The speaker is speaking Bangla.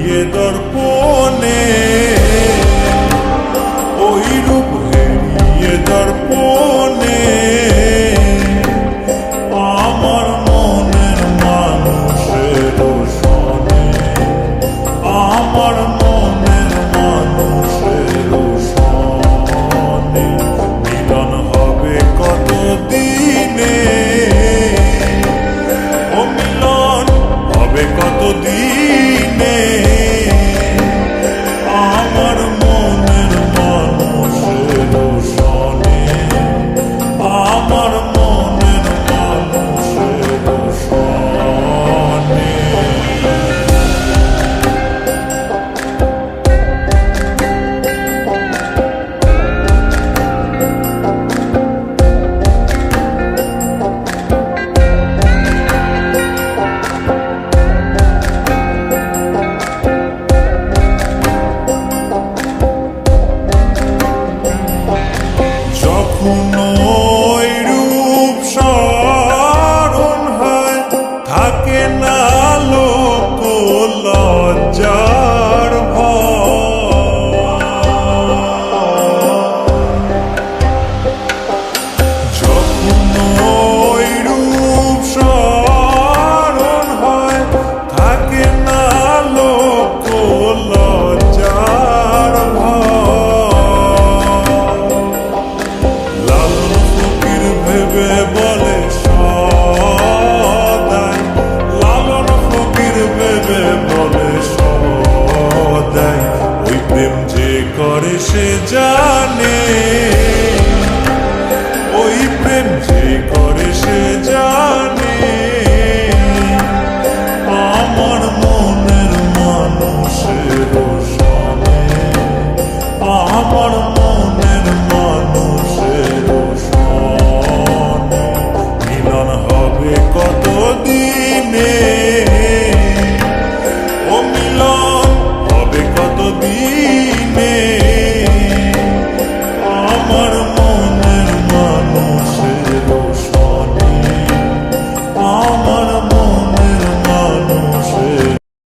হেরিয়ে দর্পণে, ওই রূপ হেরিয়ে দর্পণে আমার মনের মানুষের সনে, আমার মনের মানুষের সনে মিলন হবে কত দিনে, ও মিলন হবে কত দিনে আমার মনের মানুষের সনে, আমার মনের মানুষের সনে। যখন ওই রূপ স্মরণ হয় থাকে না লোক লজ্জার ভয়, যখন ওই রূপ স্মরণ হয় থাকে না লোক লজ্জার ভেবে বলে সদাই, লালন ফকির ভেবে বলে সদাই, ওই প্রেম যে করে সে জানে।